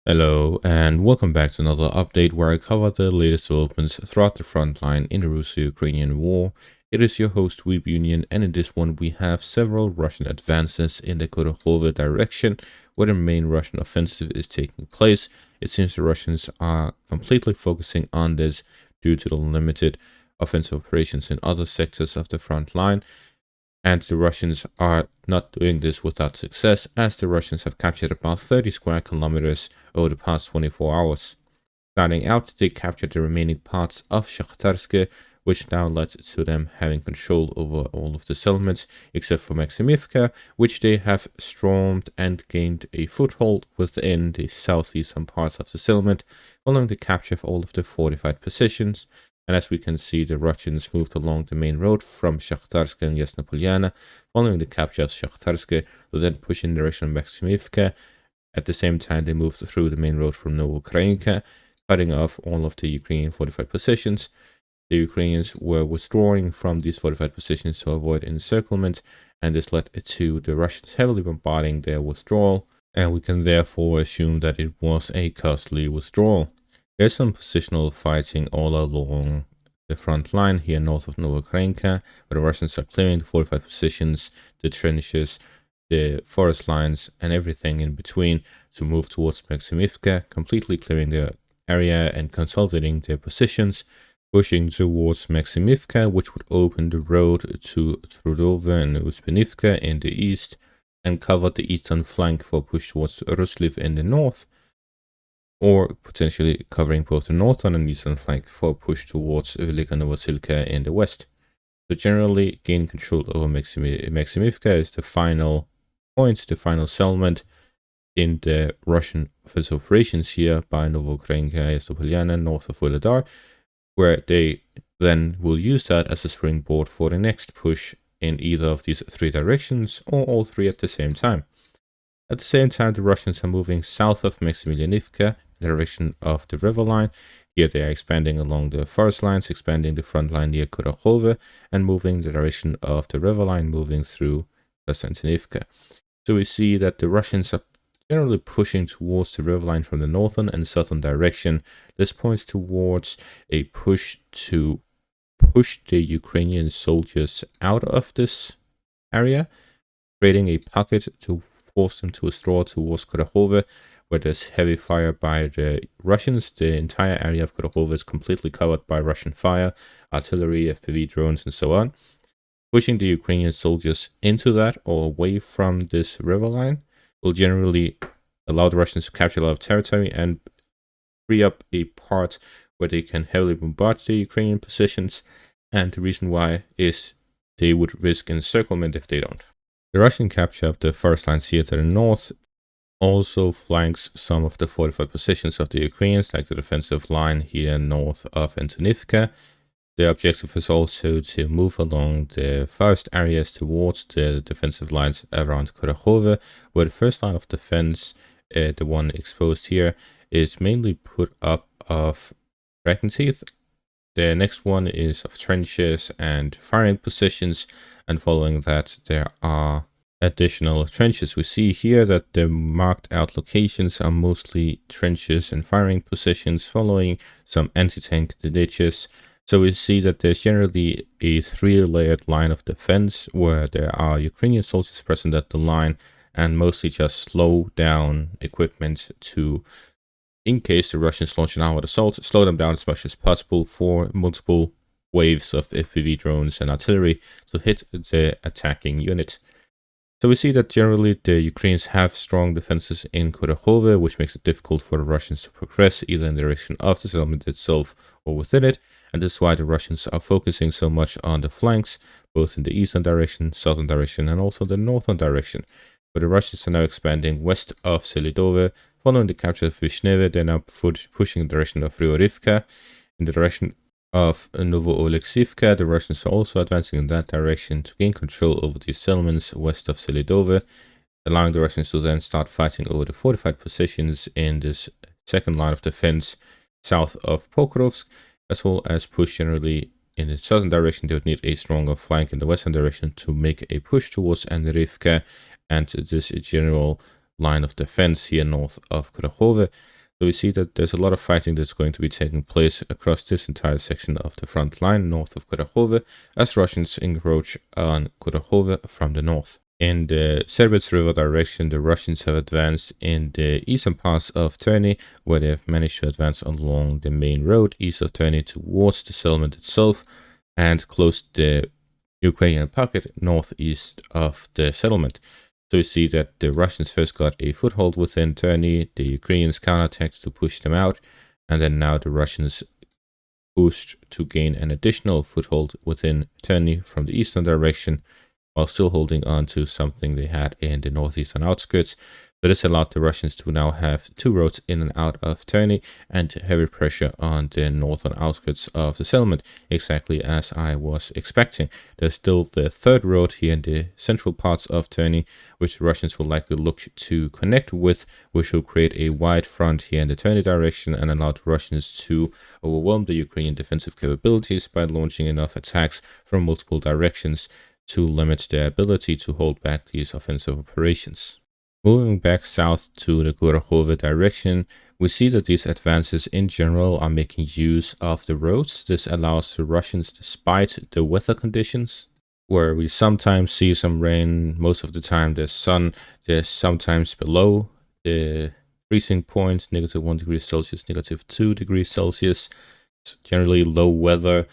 Hello and welcome back to another update where I cover the latest developments throughout the front line in the Russo-Ukrainian war. It is your host Weeb Union, and in this one we have several Russian advances in the Kurakhove direction where the main Russian offensive is taking place. It seems the Russians are completely focusing on this due to the limited offensive operations in other sectors of the front line. And the Russians are not doing this without success, as the Russians have captured about 30 square kilometers over the past 24 hours. Starting out, they captured the remaining parts of Shakhtarske, which now led to them having control over all of the settlements, except for Maximivka, which they have stormed and gained a foothold within the southeastern parts of the settlement, following the capture of all of the fortified positions. And as we can see, the Russians moved along the main road from Shakhtarske and Yasna Polyana, following the capture of Shakhtarske, to then push in the direction of Maximivka. At the same time, they moved through the main road from Novoukrayinka, cutting off all of the Ukrainian fortified positions. The Ukrainians were withdrawing from these fortified positions to avoid encirclement, and this led to the Russians heavily bombarding their withdrawal, and we can therefore assume that it was a costly withdrawal. There's some positional fighting all along the front line here north of Novoukrayinka, where the Russians are clearing the fortified positions, the trenches, the forest lines, and everything in between to move towards Maximivka, completely clearing the area and consolidating their positions, pushing towards Maximivka, which would open the road to Trudove and Uspinivka in the east, and cover the eastern flank for push towards Rusliv in the north, or potentially covering both the northern and eastern flank for push towards Velika Novosilka in the west. So generally, gaining control over Maximivka is the final point, the final settlement in the Russian offensive operations here by Novoukrayinka, Yasna Polyana, north of Volodar, where they then will use that as a springboard for the next push in either of these three directions, or all three at the same time. At the same time, the Russians are moving south of Maximilianivka, in the direction of the river line. Here they are expanding along the forest lines, expanding the front line near Kurakhove, and moving the direction of the river line, moving through Konstantinivka. So we see that the Russians are generally pushing towards the river line from the northern and southern direction. This points towards a push to push the Ukrainian soldiers out of this area, creating a pocket to force them to withdraw towards Kurakhove, where there's heavy fire by the Russians. The entire area of Kurakhove is completely covered by Russian fire, artillery, FPV drones, and so on. Pushing the Ukrainian soldiers into that or away from this river line will generally allow the Russians to capture a lot of territory and free up a part where they can heavily bombard the Ukrainian positions. And the reason why is they would risk encirclement if they don't. The Russian capture of the forest lines here to the north also flanks some of the fortified positions of the Ukrainians, like the defensive line here north of Antonivka. The objective is also to move along the forest areas towards the defensive lines around Kurakhove, where the first line of defense, the one exposed here, is mainly put up of dragon teeth. The next one is of trenches and firing positions, and following that there are additional trenches. We see here that the marked out locations are mostly trenches and firing positions, following some anti-tank ditches. So we see that there's generally a three-layered line of defense where there are Ukrainian soldiers present at the line and mostly just slow down equipment to, in case the Russians launch an armored assault, slow them down as much as possible for multiple waves of FPV drones and artillery to hit the attacking unit. So we see that generally the Ukrainians have strong defenses in Kurakhove, which makes it difficult for the Russians to progress either in the direction of the settlement itself or within it. And this is why the Russians are focusing so much on the flanks, both in the eastern direction, southern direction, and also the northern direction. But the Russians are now expanding west of Selidove. Following the capture of Vishneve, they're now pushing in the direction of Ryorivka. In the direction of Novo-Oleksivka, the Russians are also advancing in that direction to gain control over these settlements west of Selidove, allowing the Russians to then start fighting over the fortified positions in this second line of defense south of Pokrovsk, as well as push generally in the southern direction. They would need a stronger flank in the western direction to make a push towards Andrivka and this general line of defense here north of Kurakhove. So we see that there's a lot of fighting that's going to be taking place across this entire section of the front line north of Kurakhove, as Russians encroach on Kurakhove from the north. In the Serbets River direction, the Russians have advanced in the eastern parts of Terny, where they have managed to advance along the main road east of Terny towards the settlement itself, and closed the Ukrainian pocket northeast of the settlement. So we see that the Russians first got a foothold within Terny, the Ukrainians counterattacked to push them out, and then now the Russians pushed to gain an additional foothold within Terny from the eastern direction, while still holding on to something they had in the northeastern outskirts. So this allowed the Russians to now have two roads in and out of Terny and heavy pressure on the northern outskirts of the settlement, exactly as I was expecting. There's still the third road here in the central parts of Terny, which the Russians will likely look to connect with, which will create a wide front here in the Terny direction and allow the Russians to overwhelm the Ukrainian defensive capabilities by launching enough attacks from multiple directions to limit their ability to hold back these offensive operations. Moving back south to the Kurakhove direction, we see that these advances in general are making use of the roads. This allows the Russians, despite the weather conditions, where we sometimes see some rain, most of the time there's sun, there's sometimes below the freezing point, -1 degree Celsius, -2 degrees Celsius, generally low weather.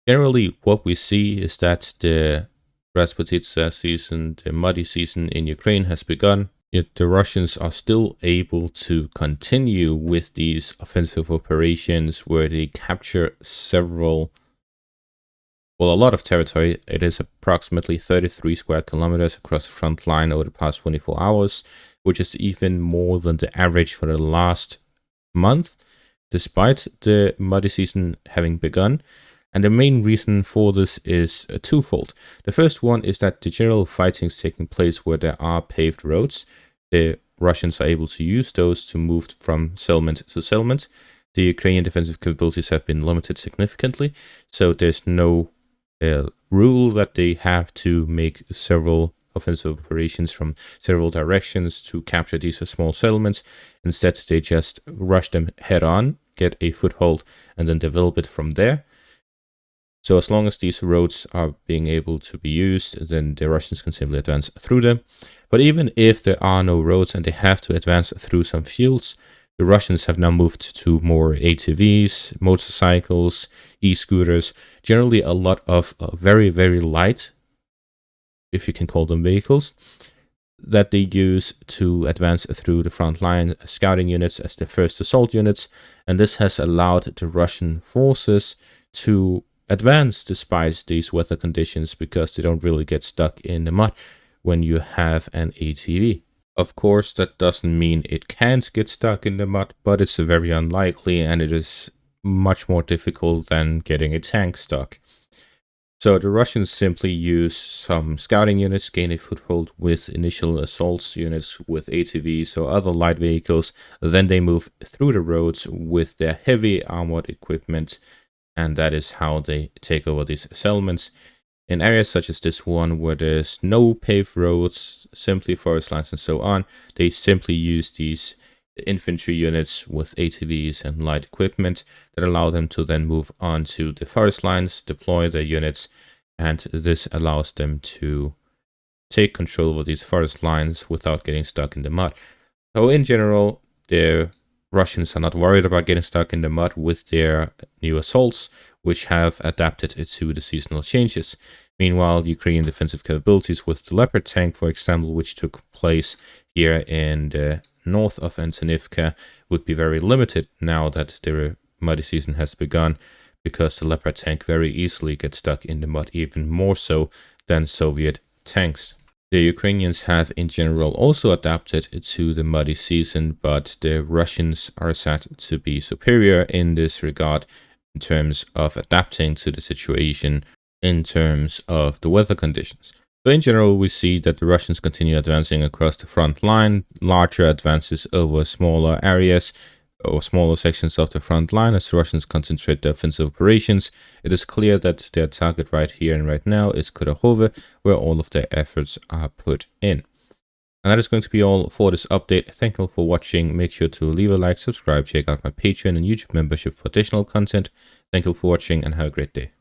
Generally, what we see is that the Rasputitsa season, the muddy season in Ukraine has begun, yet the Russians are still able to continue with these offensive operations where they capture a lot of territory. It is approximately 33 square kilometers across the front line over the past 24 hours, which is even more than the average for the last month, despite the muddy season having begun. And the main reason for this is twofold. The first one is that the general fighting is taking place where there are paved roads. The Russians are able to use those to move from settlement to settlement. The Ukrainian defensive capabilities have been limited significantly, so there's no rule that they have to make several offensive operations from several directions to capture these small settlements. Instead, they just rush them head on, get a foothold, and then develop it from there. So as long as these roads are being able to be used, then the Russians can simply advance through them. But even if there are no roads and they have to advance through some fields, the Russians have now moved to more ATVs, motorcycles, e-scooters, generally a lot of very, very light, if you can call them vehicles, that they use to advance through the front line, scouting units as the first assault units. And this has allowed the Russian forces to advance despite these weather conditions, because they don't really get stuck in the mud when you have an ATV. Of course, that doesn't mean it can't get stuck in the mud, but it's very unlikely, and it is much more difficult than getting a tank stuck. So the Russians simply use some scouting units, gain a foothold with initial assault units with ATVs or other light vehicles. Then they move through the roads with their heavy armored equipment, and that is how they take over these settlements. In areas such as this one, where there's no paved roads, simply forest lines and so on, they simply use these infantry units with ATVs and light equipment that allow them to then move on to the forest lines, deploy their units, and this allows them to take control over these forest lines without getting stuck in the mud. So in general, the Russians are not worried about getting stuck in the mud with their new assaults, which have adapted to the seasonal changes. Meanwhile, Ukrainian defensive capabilities with the Leopard tank, for example, which took place here in the north of Antonivka, would be very limited now that the muddy season has begun, because the Leopard tank very easily gets stuck in the mud, even more so than Soviet tanks. The Ukrainians have in general also adapted to the muddy season, but the Russians are said to be superior in this regard in terms of adapting to the situation, in terms of the weather conditions. So in general, we see that the Russians continue advancing across the front line, larger advances over smaller areas or smaller sections of the front line as the Russians concentrate their offensive operations. It is clear that their target right here and right now is Kurakhove, where all of their efforts are put in. And that is going to be all for this update. Thank you all for watching. Make sure to leave a like, subscribe, check out my Patreon and YouTube membership for additional content. Thank you all for watching and have a great day.